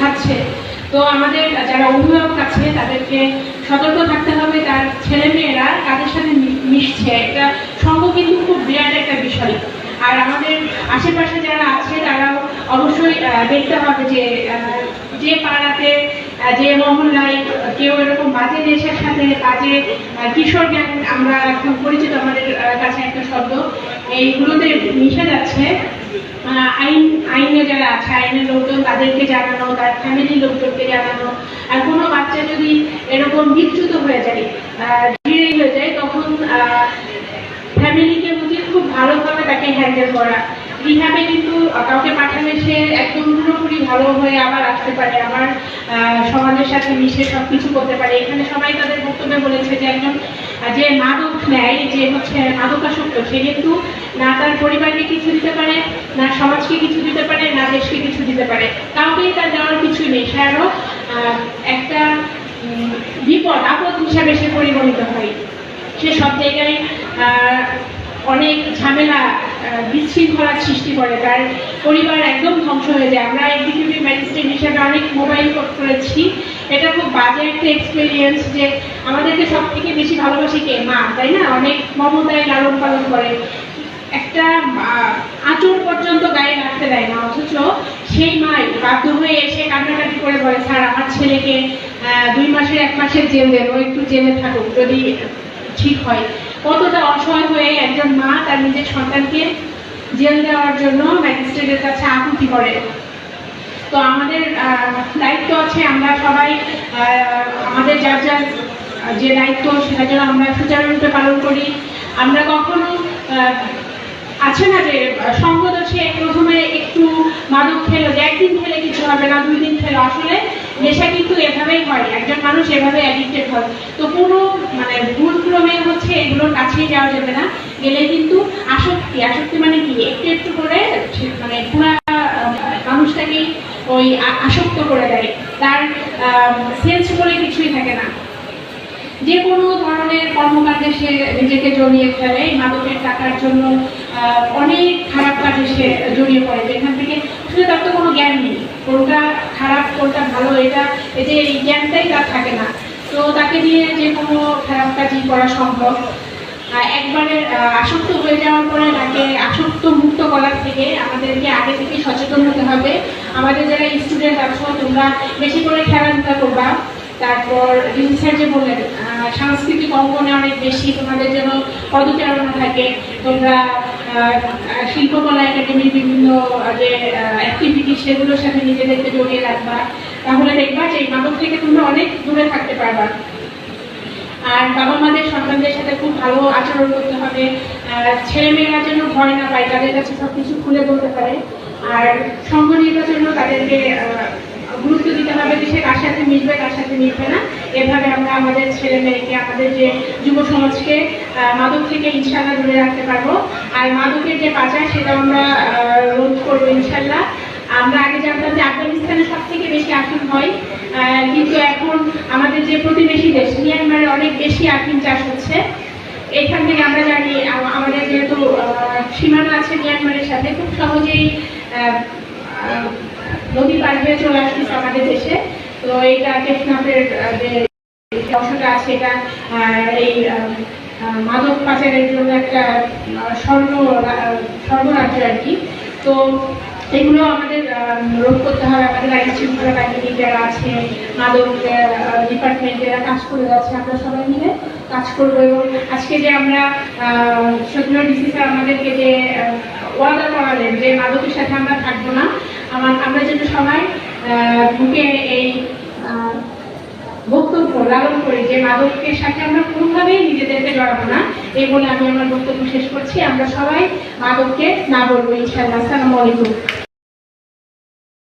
খাচ্ছে। তো আমাদের যারা অভিভাবক আছে তাদেরকে সতর্ক থাকতে হবে, তার ছেলেমেয়েরা কাদের সাথে মিশছে। এটা সঙ্গ কিন্তু খুব বিরাট একটা বিষয়। আর আমাদের আশেপাশে যারা আছে তারাও অবশ্যই দেখতে হবে যে পাড়াতে যে মহল্লায় কেউ এরকম বাজে নেশার সাথে বাজে কিশোর গ্যাং, আমরা এখন পরিচিত আমাদের কাছে একটা শব্দ, এইগুলোতে মিশে যাচ্ছে, আইনে যারা আছে, আইনের লোকজন তাদেরকে জানানো, তার ফ্যামিলির লোকজনকে জানানো। আর কোনো বাচ্চা যদি এরকম বিচ্যুত হয়ে যায়, হয়ে যায়, তখন ফ্যামিলিকে উচিত খুব ভালোভাবে তাকে হ্যান্ডেল করা। রিহাবে কিন্তু কাউকে পাঠালে সে একদম পুরোপুরি ভালো হয়ে আবার আসতে পারে, আবার সমাজের সাথে মিশে সবকিছু করতে পারে। এখানে সবাই তাদের বক্তব্যে বলেছে যে একজন যে মাদক নেয়, যে হচ্ছে মাদকাসক্ত, সে কিন্তু না তার পরিবারকে কিছু দিতে পারে, না সমাজকে কিছু দিতে পারে, না দেশকে কিছু দিতে পারে, কাউকেই তার দেওয়ার কিছুই নেই। সে আরো একটা বিপদ আপদ হিসাবে সে পরিগণিত হয়। সে সব জায়গায় অনেক ঝামেলা বিশৃঙ্খলার সৃষ্টি করে, তার পরিবার একদম ধ্বংস হয়ে যায়। আমরা এক্সিকিউটিভ ম্যাজিস্ট্রেট হিসেবে অনেক মোবাইল কোর্ট করেছি। এটা খুব বাজে একটা এক্সপিরিয়েন্স যে আমাদেরকে সব থেকে বেশি ভালোবাসে কে? মা, তাই না? অনেক মমতায় লালন পালন করে, একটা আঁচড় পর্যন্ত গায়ে রাখতে দেয় না, অথচ সেই মাই বাধ্য হয়ে এসে কান্নাকাটি করে বলে, স্যার আমার ছেলেকে 2 মাসের 1 মাসের জেল দেন, ও একটু জেলে থাকুক যদি ঠিক হয়। কতটা অসহায় হয়ে একজন মা তার নিজের সন্তানকে জেল দেওয়ার জন্য ম্যাজিস্ট্রেটের কাছে আকুতি করে। তো আমাদের দায়িত্ব আছে, আমরা সবাই আমাদের যার যার যে দায়িত্ব সেটা যেন আমরা সুচারুরূপে পালন করি। আমরা কখনো আছে না যে সঙ্গদোষে প্রথমে একটু মাদক খেলো, যে একদিন খেলে কিছু হবে না, 2 দিন খেলো, আসলে নেশা কিন্তু এভাবেই হয়, একজন মানুষ এভাবে অ্যাডিক্টেড হয়। তো কোনো ভুল ক্রমে হচ্ছে এগুলোর কাছেই যাওয়া যাবে না, গেলে কিন্তু আসক্তি মানে কি, একটু একটু করে পুরা মানুষটাকেই ওই আসক্ত করে দেয়, তার সেন্স বলে কিছুই থাকে না। যে কোনো ধরনের কর্মকাণ্ডে সে নিজেকে জড়িয়ে ফেলে, মাদকের টাকার জন্য অনেক খারাপ কাজে সে জড়িয়ে পড়ে, যেখান থেকে শুধু তার তো কোনো জ্ঞান নেই, কোনটা খারাপ কোনটা ভালো এটা এই জ্ঞানটাই তার থাকে না। তো তাকে দিয়ে যে কোনো খারাপ কাজই করা সম্ভব। একবারে আসক্ত হয়ে যাওয়ার পরে তাকে আসক্ত মুক্ত করার থেকে আমাদেরকে আগে থেকে সচেতন হতে হবে। আমাদের যারা স্টুডেন্ট আছো, তোমরা বেশি করে খেলাধুলা করবা। তারপর স্যার যে বললেন সাংস্কৃতিক অঙ্গনে অনেক বেশি তোমাদের জন্য পদচারণা থাকে, তোমরা শিল্পকলা একাডেমির বিভিন্ন যে অ্যাক্টিভিটি সেগুলোর সাথে নিজেদেরকে জড়িয়ে রাখবা, তাহলে দেখবা যে এই মাদক থেকে তোমরা অনেক দূরে থাকতে পারবা। আর বাবা মাদের সন্তানদের সাথে খুব ভালো আচরণ করতে হবে, ছেলেমেয়েরা যেন ভয় না পায়, তাদের কাছে সবকিছু খুলে বলতে পারে। আর সঙ্গ নির্বাচনও তাদেরকে গুরুত্ব দিতে হবে যে সে কার সাথে মিশবে কার সাথে মিশবে না। এভাবে আমরা আমাদের ছেলে মেয়েকে, আমাদের যে যুব সমাজকে মাদক থেকে ইনশাল্লাহ দূরে রাখতে পারবো। আর মাদকের যে পাচার সেটা আমরা রোধ করবো ইনশাল্লাহ। আমরা আগে জানতাম যে আফগানিস্তানে সব থেকে বেশি আফিম হয়, কিন্তু এখন আমাদের যে প্রতিবেশী দেশ মিয়ানমারে অনেক বেশি আফিম চাষ হচ্ছে। এখান থেকে আমরা জানি আমাদের যেহেতু সীমানা আছে মিয়ানমারের সাথে, খুব সহজেই নদী পার হয়ে চলে আসতেছে আমাদের দেশে। তো এটা টেকনাফের যে অংশটা আছে, এটা এই মাদক পাচারের জন্য একটা স্বর্ণরাজ্য আর কি। তো এগুলো আমাদের রোধ করতে হবে। আমাদের আইন শৃঙ্খলা বাহিনী যারা আছে, মাদক ডিপার্টমেন্ট যারা কাজ করে যাচ্ছে, আমরা সবাই মিলে কাজ করবো। এবং আজকে যে আমরা সদর ডিসি স্যার আমাদেরকে যে ওয়াদা করালেন যে মাদকের সাথে আমরা থাকবো না, আমরা যেন সবাই বুকে এই বক্তব্য লালন করি যে মাদকের সাথে আমরা কোনোভাবেই নিজেদেরকে জড়াবো না। এই বলে আমি আমার বক্তব্য শেষ করছি। আমরা সবাই মাদককে না বলবো ইনশাআল্লাহ। আসসালামু আলাইকুম।